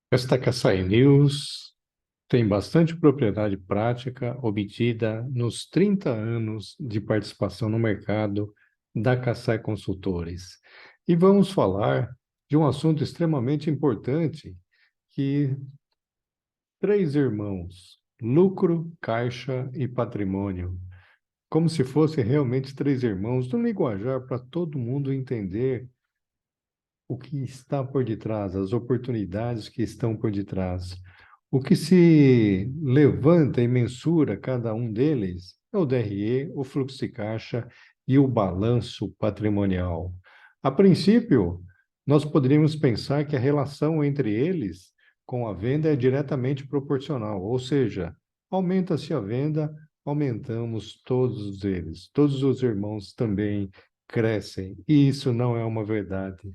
Esta Caçai News tem bastante propriedade prática obtida nos 30 anos de participação no mercado da Caçai Consultores. E vamos falar de um assunto extremamente importante que três irmãos, lucro, caixa e patrimônio, como se fossem realmente três irmãos, num linguajar para todo mundo entender o que está por detrás, as oportunidades que estão por detrás. O que se levanta e mensura cada um deles é o DRE, o fluxo de caixa e o balanço patrimonial. A princípio, nós poderíamos pensar que a relação entre eles com a venda é diretamente proporcional, ou seja, aumenta-se a venda, aumentamos todos eles. Todos os irmãos também crescem, e isso não é uma verdade.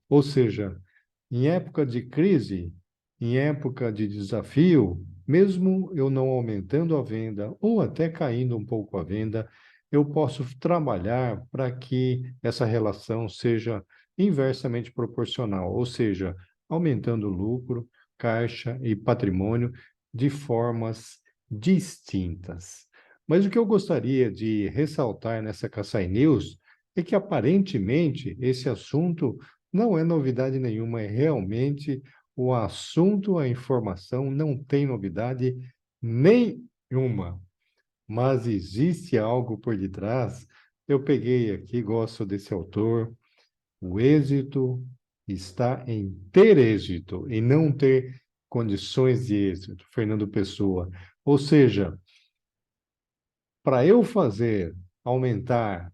Ou seja, em época de crise, em época de desafio, mesmo eu não aumentando a venda ou até caindo um pouco a venda, eu posso trabalhar para que essa relação seja inversamente proporcional, ou seja, aumentando o lucro, caixa e patrimônio de formas distintas. Mas o que eu gostaria de ressaltar nessa Kassai News é que aparentemente esse assunto não é novidade nenhuma, é realmente o assunto, a informação não tem novidade nenhuma, mas existe algo por detrás. Eu peguei aqui, gosto desse autor, o êxito está em ter êxito e não ter condições de êxito, Fernando Pessoa. Ou seja, para eu fazer aumentar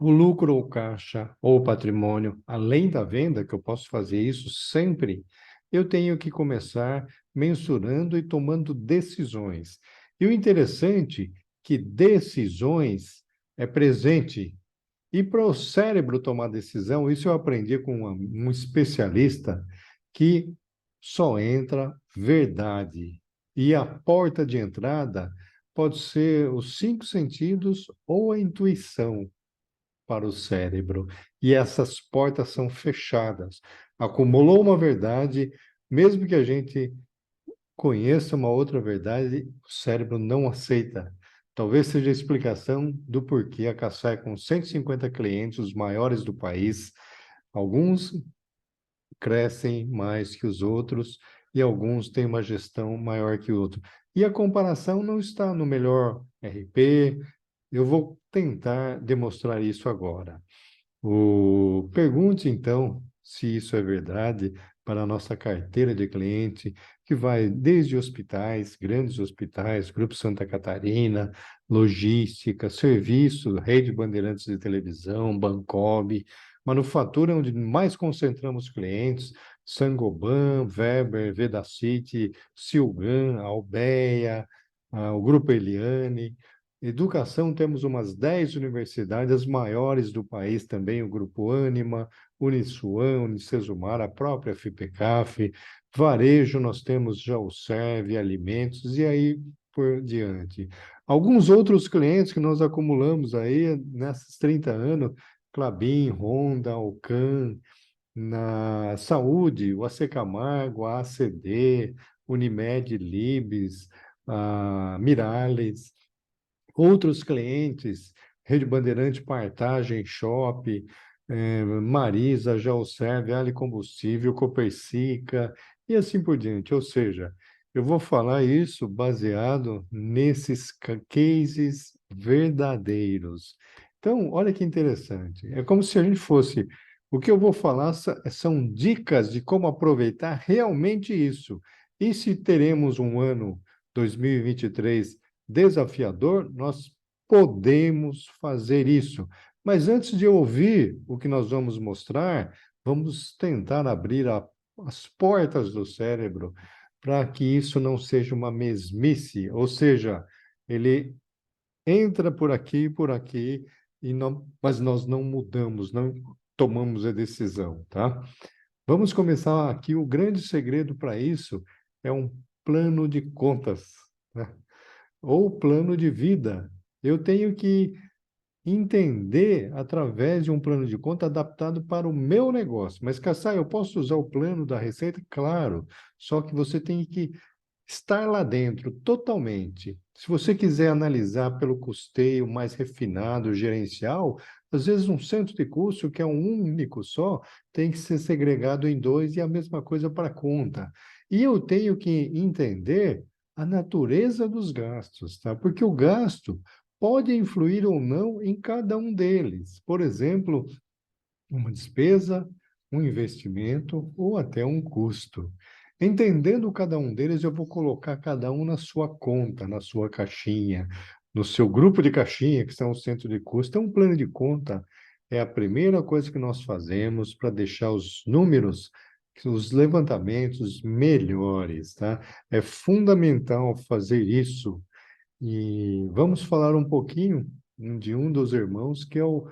o lucro ou caixa ou patrimônio, além da venda, que eu posso fazer isso sempre, eu tenho que começar mensurando e tomando decisões. E o interessante é que decisões é presente. E para o cérebro tomar decisão, isso eu aprendi com um especialista que só entra verdade. E a porta de entrada pode ser os cinco sentidos ou a intuição para o cérebro. E essas portas são fechadas. Acumulou uma verdade, mesmo que a gente conheça uma outra verdade, o cérebro não aceita. Talvez seja a explicação do porquê a Cassai, com 150 clientes, os maiores do país, alguns crescem mais que os outros e alguns têm uma gestão maior que o outro. E a comparação não está no melhor RP. Eu vou tentar demonstrar isso agora. Pergunte, então, se isso é verdade para a nossa carteira de cliente, que vai desde hospitais, grandes hospitais, Grupo Santa Catarina, logística, serviço, Rede Bandeirantes de Televisão, Bancob, manufatura onde mais concentramos clientes, Sangoban, Weber, Vedacity, Silgan, Albeia, o Grupo Eliane. Educação, temos umas 10 universidades, as maiores do país também, o Grupo Ânima, Uniswan, Unicesumar, a própria FIPECAF. Varejo, nós temos já o Serve, Alimentos, e aí por diante. Alguns outros clientes que nós acumulamos aí nesses 30 anos, Klabin, Honda, Alcan, na saúde, o AC Camargo, a ACD, Unimed, Libes, a Mirales. Outros clientes, Rede Bandeirante, Partagem, Shop, Marisa, Geoserve, Ali Combustível, Copersica e assim por diante. Ou seja, eu vou falar isso baseado nesses cases verdadeiros. Então, olha que interessante. É como se a gente fosse. O que eu vou falar são dicas de como aproveitar realmente isso. E se teremos um ano 2023 desafiador, nós podemos fazer isso. Mas antes de ouvir o que nós vamos mostrar, vamos tentar abrir as portas do cérebro para que isso não seja uma mesmice, ou seja, ele entra por aqui, mas nós não mudamos, não tomamos a decisão, tá? Vamos começar aqui. O grande segredo para isso é um plano de contas, né? Ou plano de vida. Eu tenho que entender através de um plano de conta adaptado para o meu negócio. Mas, Kassai, eu posso usar o plano da Receita? Claro, só que você tem que estar lá dentro totalmente. Se você quiser analisar pelo custeio mais refinado, gerencial, às vezes um centro de custo, que é um único só, tem que ser segregado em dois e a mesma coisa para a conta. E eu tenho que entender a natureza dos gastos, tá? Porque o gasto pode influir ou não em cada um deles. Por exemplo, uma despesa, um investimento ou até um custo. Entendendo cada um deles, eu vou colocar cada um na sua conta, na sua caixinha, no seu grupo de caixinha, que são o centro de custo. Então, um plano de conta é a primeira coisa que nós fazemos para deixar os números, os levantamentos melhores, tá? É fundamental fazer isso e vamos falar um pouquinho de um dos irmãos, que é o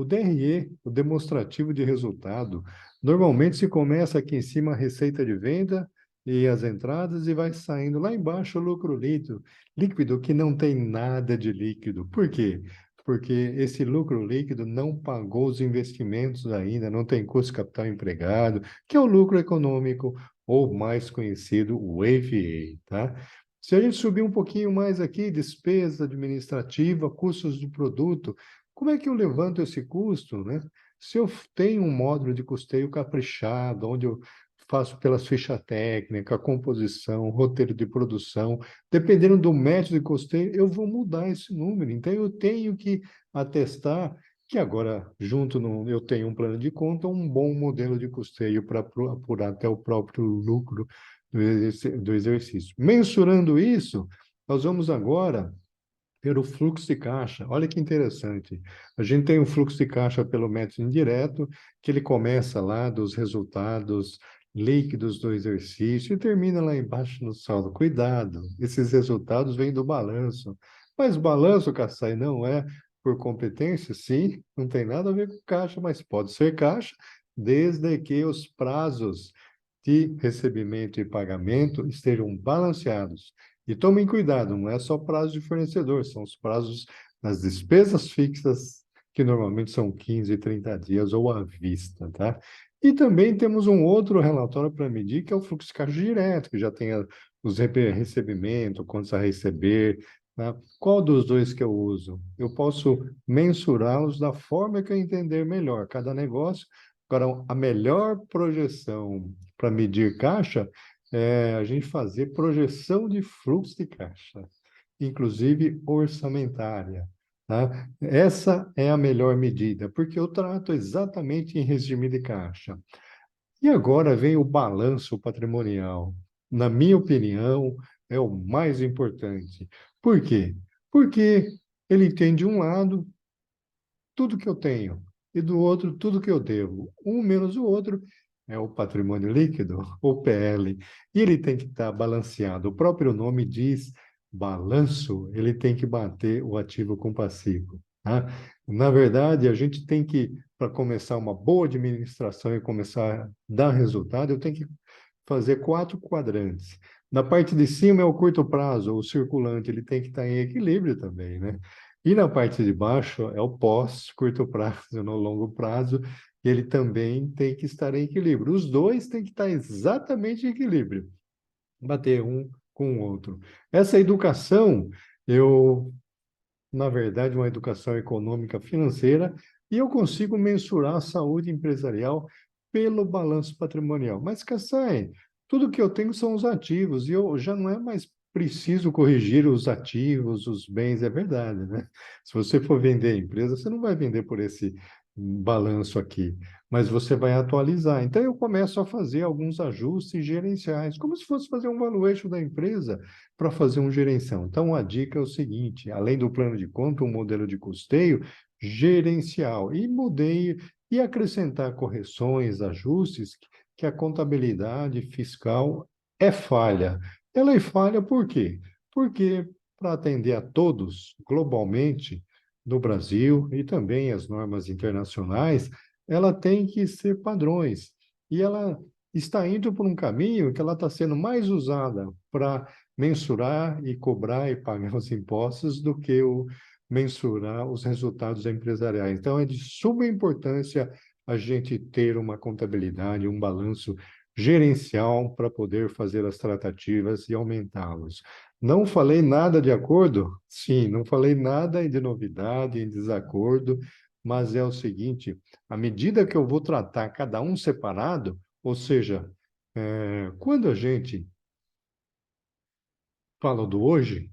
DRE, o demonstrativo de resultado. Normalmente se começa aqui em cima a receita de venda e as entradas e vai saindo lá embaixo o lucro líquido, líquido que não tem nada de líquido. Por quê? Porque esse lucro líquido não pagou os investimentos ainda, não tem custo de capital empregado, que é o lucro econômico, ou mais conhecido, o EVA, tá? Se a gente subir um pouquinho mais aqui, despesa administrativa, custos do produto, como é que eu levanto esse custo, né? Se eu tenho um módulo de custeio caprichado, onde eu faço pelas fichas técnicas, composição, roteiro de produção, dependendo do método de custeio, eu vou mudar esse número. Então, eu tenho que atestar que agora, junto no, eu tenho um plano de conta, um bom modelo de custeio para apurar até o próprio lucro do exercício. Mensurando isso, nós vamos agora ver o fluxo de caixa. Olha que interessante. A gente tem um fluxo de caixa pelo método indireto, que ele começa lá dos resultados líquidos do exercício e termina lá embaixo no saldo. Cuidado, esses resultados vêm do balanço. Mas balanço, Kassai, não é por competência? Sim, não tem nada a ver com caixa, mas pode ser caixa, desde que os prazos de recebimento e pagamento estejam balanceados. E tomem cuidado, não é só prazo de fornecedor, são os prazos das despesas fixas, que normalmente são 15 e 30 dias ou à vista, tá? E também temos um outro relatório para medir, que é o fluxo de caixa direto, que já tem os recebimento, quantos a receber, tá? Qual dos dois que eu uso? Eu posso mensurá-los da forma que eu entender melhor cada negócio. Agora, a melhor projeção para medir caixa é a gente fazer projeção de fluxo de caixa, inclusive orçamentária, tá? Essa é a melhor medida, porque eu trato exatamente em regime de caixa. E agora vem o balanço patrimonial. Na minha opinião, é o mais importante. Por quê? Porque ele tem, de um lado, tudo que eu tenho, e do outro, tudo que eu devo. Um menos o outro é o patrimônio líquido, o PL. E ele tem que estar balanceado. O próprio nome diz balanço, ele tem que bater o ativo com o passivo. Tá? Na verdade, a gente tem que, para começar uma boa administração e começar a dar resultado, eu tenho que fazer 4 quadrantes. Na parte de cima é o curto prazo, o circulante, ele tem que estar em equilíbrio também, né? E na parte de baixo é o pós, curto prazo, no longo prazo, e ele também tem que estar em equilíbrio. Os dois têm que estar exatamente em equilíbrio, bater um com o outro. Essa educação, eu, na verdade, uma educação econômica financeira, e eu consigo mensurar a saúde empresarial pelo balanço patrimonial. Mas, Kassai, tudo que eu tenho são os ativos, e eu já não é mais preciso corrigir os ativos, os bens, é verdade, né? Se você for vender a empresa, você não vai vender por esse balanço aqui, mas você vai atualizar. Então, eu começo a fazer alguns ajustes gerenciais, como se fosse fazer um valuation da empresa para fazer um gerencial. Então, a dica é o seguinte: além do plano de conta, um modelo de custeio gerencial. E mudei e acrescentar correções, ajustes, que a contabilidade fiscal é falha. Ela é falha por quê? Porque para atender a todos globalmente no Brasil e também as normas internacionais, ela tem que ser padrões. E ela está indo por um caminho que ela está sendo mais usada para mensurar e cobrar e pagar os impostos do que mensurar os resultados empresariais. Então, é de suma importância a gente ter uma contabilidade, um balanço gerencial para poder fazer as tratativas e aumentá-los. Não falei nada de acordo? Sim, não falei nada de novidade, em desacordo, mas é o seguinte, à medida que eu vou tratar cada um separado, ou seja, quando a gente fala do hoje,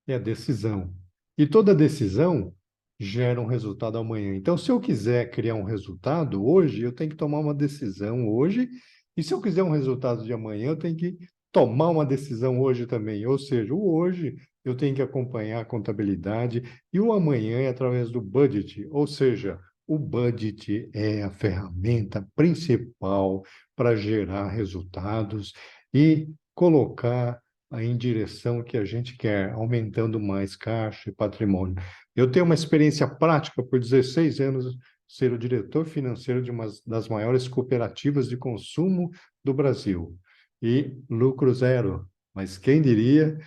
é a decisão. E toda decisão gera um resultado amanhã. Então, se eu quiser criar um resultado hoje, eu tenho que tomar uma decisão hoje. E se eu quiser um resultado de amanhã, eu tenho que tomar uma decisão hoje também. Ou seja, o hoje eu tenho que acompanhar a contabilidade e o amanhã é através do budget. Ou seja, o budget é a ferramenta principal para gerar resultados e colocar em direção que a gente quer, aumentando mais caixa e patrimônio. Eu tenho uma experiência prática por 16 anos, ser o diretor financeiro de uma das maiores cooperativas de consumo do Brasil. E lucro zero. Mas quem diria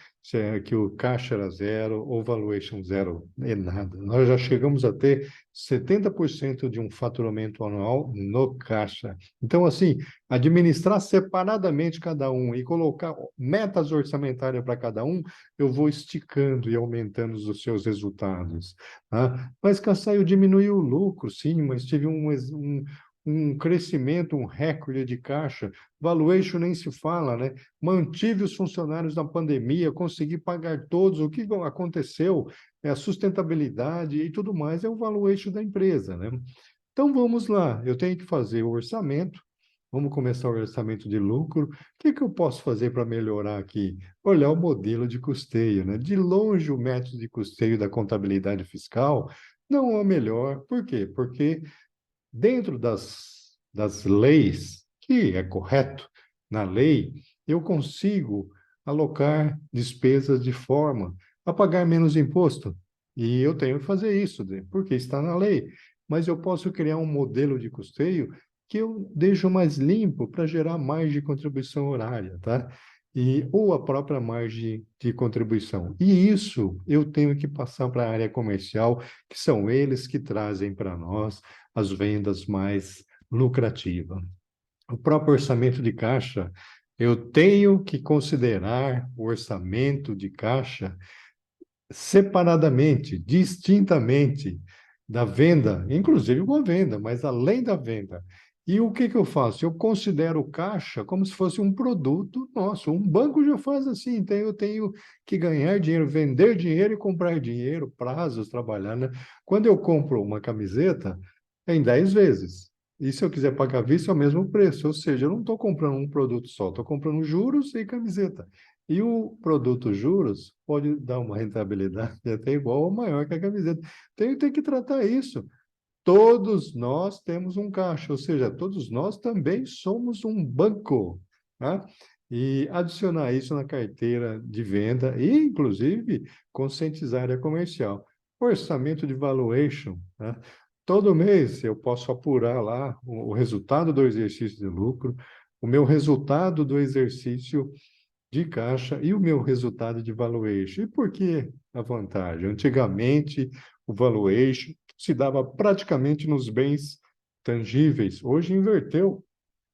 que o caixa era zero ou valuation zero? É nada. Nós já chegamos a ter 70% de um faturamento anual no caixa. Então, assim, administrar separadamente cada um e colocar metas orçamentárias para cada um, eu vou esticando e aumentando os seus resultados. Tá? Mas, Cassaio, diminuiu o lucro, sim, mas tive um crescimento, um recorde de caixa. Valuation nem se fala, né? Mantive os funcionários na pandemia, consegui pagar todos. O que aconteceu é a sustentabilidade e tudo mais, é o valuation da empresa, né? Então vamos lá, eu tenho que fazer o orçamento. Vamos começar o orçamento de lucro. O que que eu posso fazer para melhorar aqui? Olhar o modelo de custeio, né? De longe, o método de custeio da contabilidade fiscal não é o melhor. Por quê? Porque dentro das leis, que é correto na lei, eu consigo alocar despesas de forma a pagar menos imposto. E eu tenho que fazer isso, porque está na lei. Mas eu posso criar um modelo de custeio que eu deixo mais limpo para gerar margem de contribuição horária, tá? Ou a própria margem de contribuição. E isso eu tenho que passar para a área comercial, que são eles que trazem para nós as vendas mais lucrativas. O próprio orçamento de caixa, eu tenho que considerar o orçamento de caixa separadamente, distintamente da venda, inclusive uma venda, mas além da venda. E o que que eu faço? Eu considero o caixa como se fosse um produto nosso. Um banco já faz assim, então eu tenho que ganhar dinheiro, vender dinheiro e comprar dinheiro, prazos, trabalhar, né? Quando eu compro uma camiseta, é em 10 vezes. E se eu quiser pagar à vista, é o mesmo preço. Ou seja, eu não estou comprando um produto só, estou comprando juros e camiseta. E o produto juros pode dar uma rentabilidade até igual ou maior que a camiseta. Tem que tratar isso. Todos nós temos um caixa, ou seja, todos nós também somos um banco, tá? E adicionar isso na carteira de venda e, inclusive, conscientizar a área comercial. Orçamento de valuation, tá? Todo mês eu posso apurar lá o resultado do exercício de lucro, o meu resultado do exercício de caixa e o meu resultado de valuation. E por que a vantagem? Antigamente, o valuation se dava praticamente nos bens tangíveis. Hoje inverteu,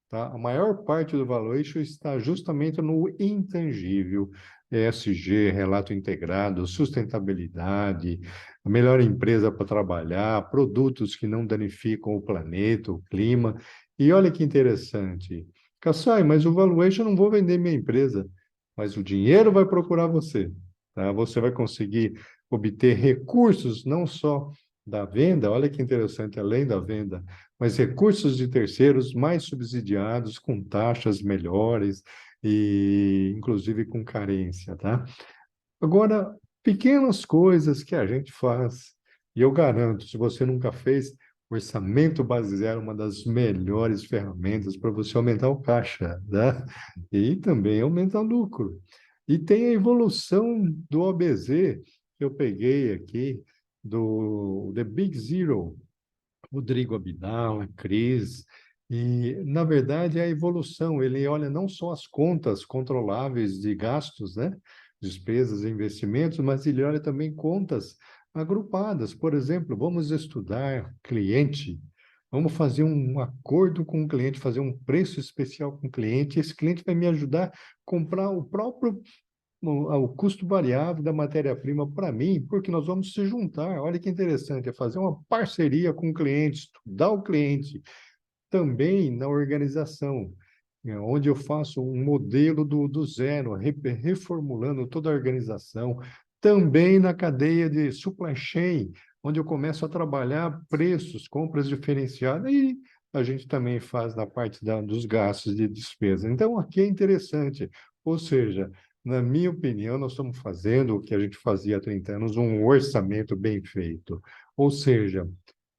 tá? A maior parte do valuation está justamente no intangível. ESG, relato integrado, sustentabilidade, a melhor empresa para trabalhar, produtos que não danificam o planeta, o clima. E olha que interessante. Kassai, mas o valuation eu não vou vender minha empresa, mas o dinheiro vai procurar você, tá? Você vai conseguir obter recursos não só da venda, olha que interessante, além da venda, mas recursos de terceiros mais subsidiados, com taxas melhores e, inclusive, com carência, tá? Agora, pequenas coisas que a gente faz, e eu garanto, se você nunca fez, o orçamento base zero é uma das melhores ferramentas para você aumentar o caixa, né? E também aumentar o lucro. E tem a evolução do OBZ, que eu peguei aqui, do The Big Zero, Rodrigo Abdala, Cris, e, na verdade, é a evolução. Ele olha não só as contas controláveis de gastos, né? Despesas e investimentos, mas ele olha também contas agrupadas. Por exemplo, vamos estudar cliente, vamos fazer um acordo com o cliente, fazer um preço especial com o cliente. Esse cliente vai me ajudar a comprar o próprio o custo variável da matéria-prima para mim, porque nós vamos se juntar. Olha que interessante, é fazer uma parceria com o cliente, estudar o cliente, também na organização, onde eu faço um modelo do zero, reformulando toda a organização, também na cadeia de supply chain, onde eu começo a trabalhar preços, compras diferenciadas, e a gente também faz na parte dos gastos de despesa. Então, aqui é interessante, ou seja, na minha opinião, nós estamos fazendo o que a gente fazia há 30 anos, um orçamento bem feito. Ou seja,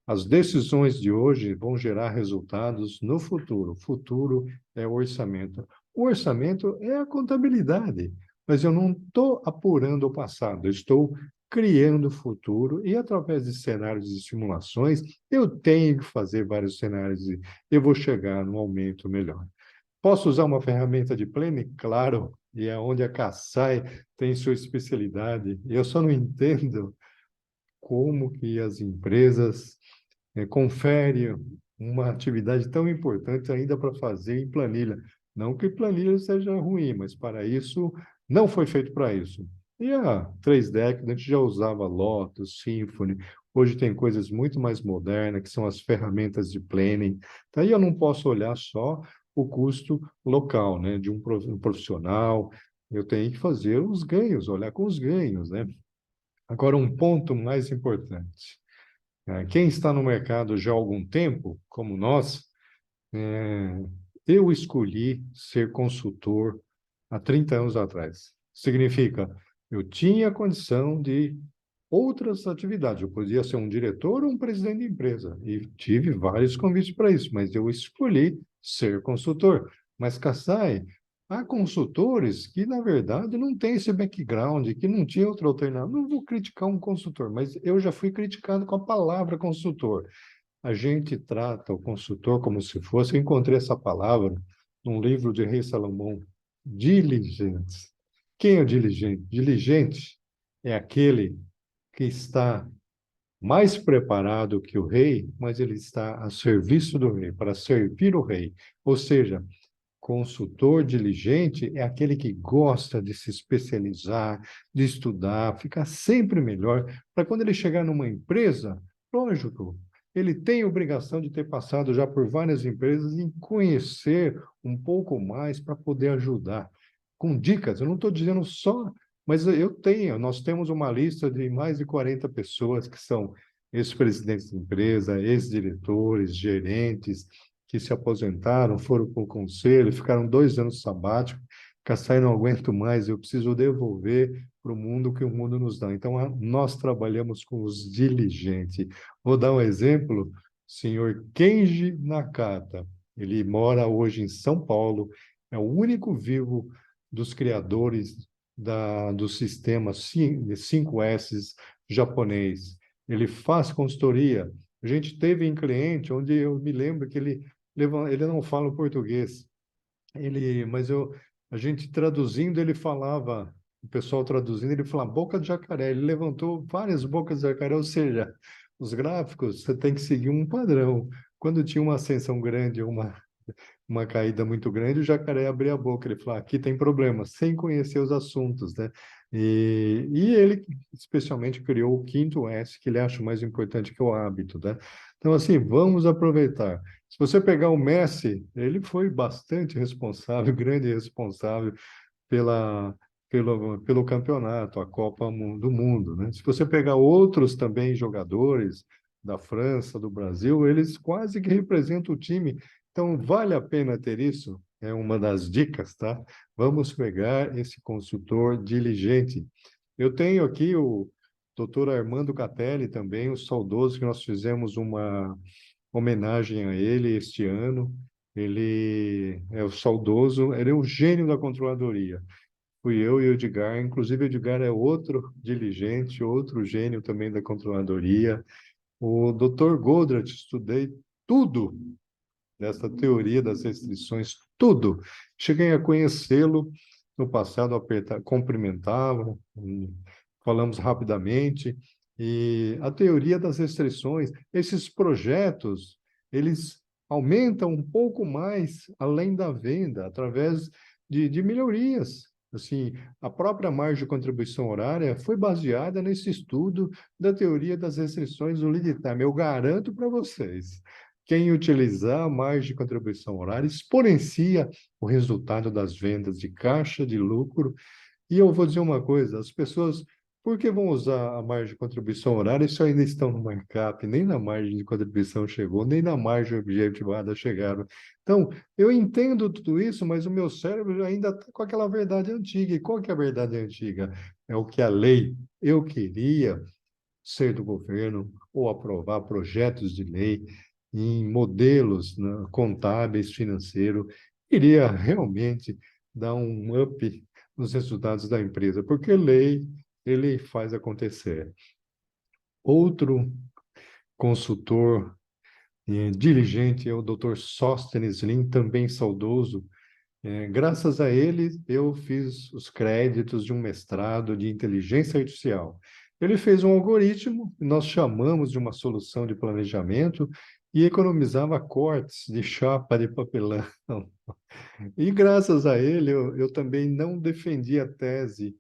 as decisões de hoje vão gerar resultados no futuro. O futuro é o orçamento. O orçamento é a contabilidade, mas eu não estou apurando o passado, eu estou criando o futuro e, através de cenários e simulações, eu tenho que fazer vários cenários e eu vou chegar num aumento melhor. Posso usar uma ferramenta de planning? Claro, e é onde a Kassai tem sua especialidade. Eu só não entendo como que as empresas confere uma atividade tão importante ainda para fazer em planilha. Não que planilha seja ruim, mas para isso, não foi feito para isso. E há 3 décadas a gente já usava Lotus, Symfony, hoje tem coisas muito mais modernas, que são as ferramentas de planning. Daí eu não posso olhar só o custo local, né, de um profissional, eu tenho que fazer os ganhos, olhar com os ganhos, né? Agora, um ponto mais importante. Quem está no mercado já há algum tempo, como nós, é, eu escolhi ser consultor há 30 anos atrás. Significa, eu tinha condição de outras atividades. Eu podia ser um diretor ou um presidente de empresa. E tive vários convites para isso, mas eu escolhi ser consultor. Mas, Kassai, há consultores que, na verdade, não têm esse background, que não tinha outra alternativa. Não vou criticar um consultor, mas eu já fui criticado com a palavra consultor. A gente trata o consultor como se fosse, eu encontrei essa palavra num livro de Rei Salomão, diligentes. Quem é o diligente? Diligente é aquele que está mais preparado que o rei, mas ele está a serviço do rei, para servir o rei. Ou seja, consultor diligente é aquele que gosta de se especializar, de estudar, ficar sempre melhor, para quando ele chegar numa empresa, lógico, ele tem a obrigação de ter passado já por várias empresas e conhecer um pouco mais para poder ajudar. Com dicas, eu não estou dizendo só, mas nós temos uma lista de mais de 40 pessoas que são ex-presidentes de empresa, ex-diretores, gerentes, que se aposentaram, foram para o conselho, ficaram 2 anos sabáticos. Kassai, não aguento mais, eu preciso devolver para o mundo o que o mundo nos dá. Então, nós trabalhamos com os diligentes. Vou dar um exemplo, senhor Kenji Nakata. Ele mora hoje em São Paulo, é o único vivo dos criadores do sistema 5S japonês. Ele faz consultoria. A gente teve em cliente onde eu me lembro que ele não fala português. A gente traduzindo, ele falava, o pessoal traduzindo, ele falava boca de jacaré. Ele levantou várias bocas de jacaré, ou seja, os gráficos, você tem que seguir um padrão. Quando tinha uma ascensão grande, uma caída muito grande, o jacaré abria a boca, ele falava, aqui tem problema, sem conhecer os assuntos, né? E ele, especialmente, criou o quinto S, que ele acha mais importante que o hábito, né? Então, assim, vamos aproveitar. Se você pegar o Messi, ele foi bastante responsável, grande responsável pela, pelo campeonato, a Copa do Mundo, né? Se você pegar outros também jogadores da França, do Brasil, eles quase que representam o time. Então, vale a pena ter isso? É uma das dicas, tá? Vamos pegar esse consultor diligente. Eu tenho aqui o doutor Armando Catelli também, o saudoso, que nós fizemos uma homenagem a ele este ano. Ele é o saudoso, ele é o gênio da controladoria. Fui eu e o Edgar, inclusive o Edgar é outro diligente, outro gênio também da controladoria. O Dr. Goldratt, estudei tudo dessa teoria das restrições, tudo. Cheguei a conhecê-lo no passado, cumprimentava, falamos rapidamente. E a teoria das restrições, esses projetos, eles aumentam um pouco mais além da venda, através de melhorias. Assim, a própria margem de contribuição horária foi baseada nesse estudo da teoria das restrições do lead time. Eu garanto para vocês, quem utilizar a margem de contribuição horária exponencia o resultado das vendas de caixa, de lucro. E eu vou dizer uma coisa, as pessoas, por que vão usar a margem de contribuição horária se ainda estão no markup? Nem na margem de contribuição chegou, nem na margem objetivada chegaram. Então, eu entendo tudo isso, mas o meu cérebro ainda está com aquela verdade antiga. E qual que é a verdade antiga? É o que a lei, eu queria ser do governo ou aprovar projetos de lei em modelos, né, contábeis, financeiros, iria realmente dar um up nos resultados da empresa, porque lei ele faz acontecer. Outro consultor diligente é o Dr. Sóstenes Lin, também saudoso. Graças a ele, eu fiz os créditos de um mestrado de inteligência artificial. Ele fez um algoritmo, nós chamamos de uma solução de planejamento, e economizava cortes de chapa de papelão. E graças a ele, eu também não defendi a tese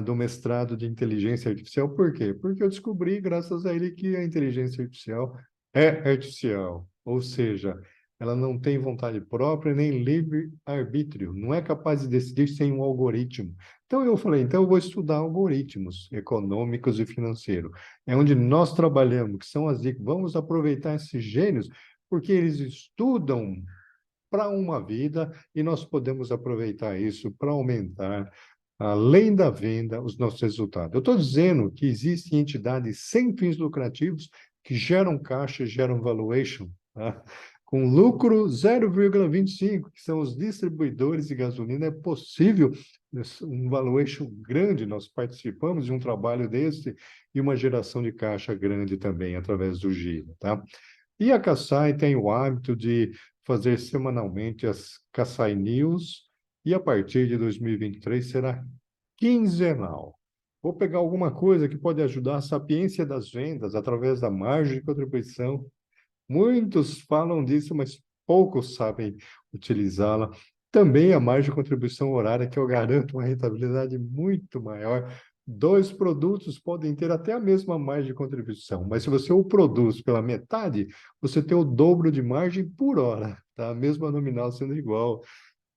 do mestrado de inteligência artificial. Por quê? Porque eu descobri, graças a ele, que a inteligência artificial é artificial, ou seja, ela não tem vontade própria nem livre-arbítrio, não é capaz de decidir sem um algoritmo. Então eu falei, então eu vou estudar algoritmos econômicos e financeiros. É onde nós trabalhamos, que são as dicas. Vamos aproveitar esses gênios, porque eles estudam para uma vida e nós podemos aproveitar isso para aumentar, além da venda, os nossos resultados. Eu estou dizendo que existem entidades sem fins lucrativos que geram caixa, geram valuation, tá? Com lucro 0,25, que são os distribuidores de gasolina, é possível um valuation grande. Nós participamos de um trabalho desse e uma geração de caixa grande também através do giro, tá? E a Kassai tem o hábito de fazer semanalmente as Kassai News, e a partir de 2023 será quinzenal. Vou pegar alguma coisa que pode ajudar a sapiência das vendas através da margem de contribuição. Muitos falam disso, mas poucos sabem utilizá-la. Também a margem de contribuição horária, que eu garanto uma rentabilidade muito maior. Dois produtos podem ter até a mesma margem de contribuição, mas se você o produz pela metade, você tem o dobro de margem por hora, tá? A mesma nominal sendo igual.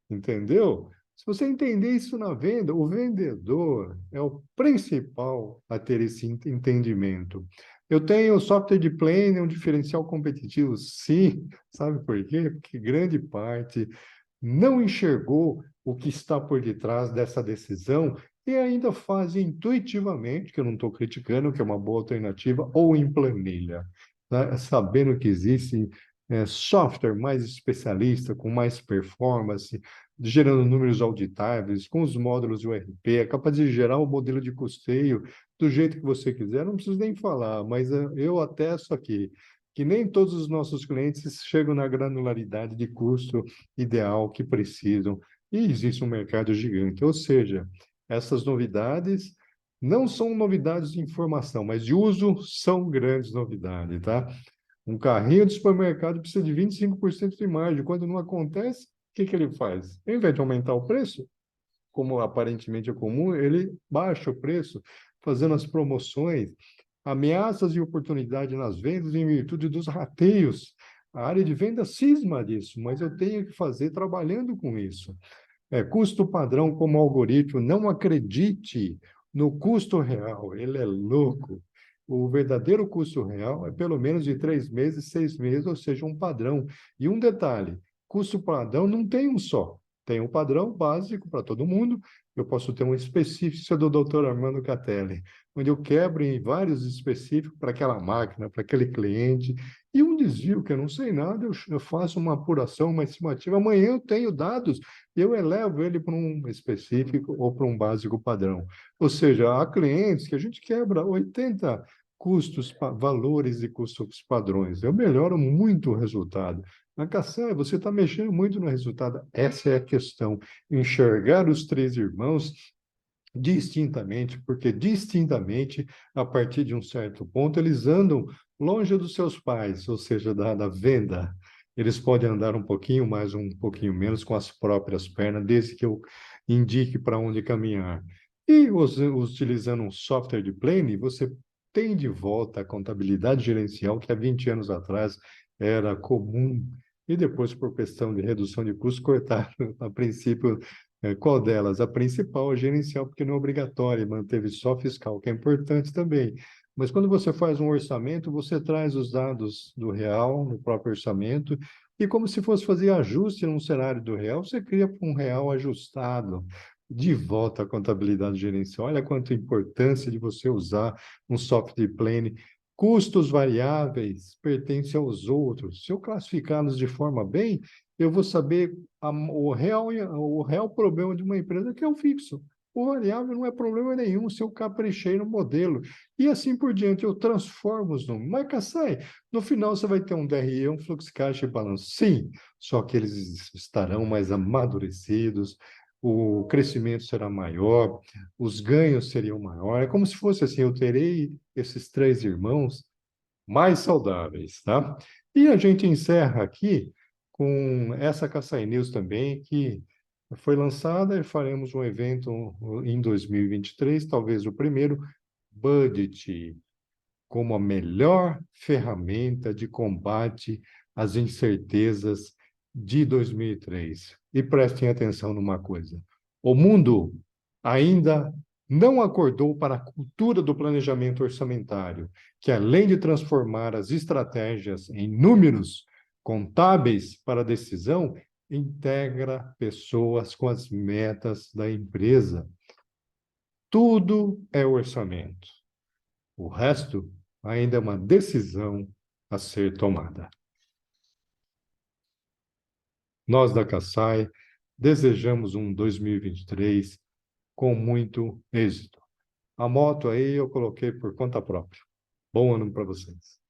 Entendeu? Se você entender isso na venda, o vendedor é o principal a ter esse entendimento. Eu tenho software de planning, um diferencial competitivo, sim. Sabe por quê? Porque grande parte não enxergou o que está por detrás dessa decisão e ainda faz intuitivamente, que eu não estou criticando, que é uma boa alternativa, ou em planilha, né? Sabendo que existe software mais especialista, com mais performance, gerando números auditáveis, com os módulos do ERP, é capaz de gerar um modelo de custeio do jeito que você quiser. Não preciso nem falar, mas eu atesto aqui que nem todos os nossos clientes chegam na granularidade de custo ideal que precisam, e existe um mercado gigante. Ou seja, essas novidades não são novidades de informação, mas de uso são grandes novidades, tá? Um carrinho de supermercado precisa de 25% de margem. Quando não acontece, o que que ele faz? Ao invés de aumentar o preço, como aparentemente é comum, ele baixa o preço, fazendo as promoções, ameaças e oportunidade nas vendas em virtude dos rateios. A área de venda cisma disso, mas eu tenho que fazer trabalhando com isso. Custo padrão como algoritmo, não acredite no custo real, ele é louco. O verdadeiro custo real é pelo menos de 3 meses, 6 meses, ou seja, um padrão. E um detalhe, custo padrão não tem um só. Tem um padrão básico para todo mundo. Eu posso ter um específico do Dr. Armando Catelli, onde eu quebro em vários específicos para aquela máquina, para aquele cliente. E um desvio que eu não sei nada, eu faço uma apuração, uma estimativa. Amanhã eu tenho dados e eu elevo ele para um específico ou para um básico padrão. Ou seja, há clientes que a gente quebra 80 custos, valores e custos padrões. Eu melhoro muito o resultado. Na Caçai, você está mexendo muito no resultado. Essa é a questão. Enxergar os três irmãos distintamente, porque distintamente, a partir de um certo ponto, eles andam longe dos seus pais, ou seja, da venda. Eles podem andar um pouquinho mais, um pouquinho menos com as próprias pernas, desde que eu indique para onde caminhar. E utilizando um software de plane, você tem de volta a contabilidade gerencial que há 20 anos atrás era comum, e depois, por questão de redução de custos, cortaram, a princípio, qual delas? A principal, a gerencial, porque não é obrigatória, manteve só fiscal, que é importante também. Mas quando você faz um orçamento, você traz os dados do real no próprio orçamento, e como se fosse fazer ajuste num cenário do real, você cria um real ajustado. De volta à contabilidade gerencial. Olha quanta importância de você usar um software plane. Custos variáveis pertencem aos outros. Se eu classificá-los de forma bem, eu vou saber o real problema de uma empresa, que é o fixo. O variável não é problema nenhum se eu caprichei no modelo. E assim por diante, eu transformo os números. Mas, Kassai, no final você vai ter um DRE, um fluxo de caixa e balanço. Sim, só que eles estarão mais amadurecidos, o crescimento será maior, os ganhos seriam maiores. É como se fosse assim, eu terei esses três irmãos mais saudáveis, tá? E a gente encerra aqui com essa Kassai News também, que foi lançada e faremos um evento em 2023, talvez o primeiro, Budget, como a melhor ferramenta de combate às incertezas de 2003. E prestem atenção numa coisa: o mundo ainda não acordou para a cultura do planejamento orçamentário, que além de transformar as estratégias em números contábeis para a decisão, integra pessoas com as metas da empresa. Tudo é orçamento. O resto ainda é uma decisão a ser tomada. Nós da Kassai desejamos um 2023 com muito êxito. A moto aí eu coloquei por conta própria. Bom ano para vocês.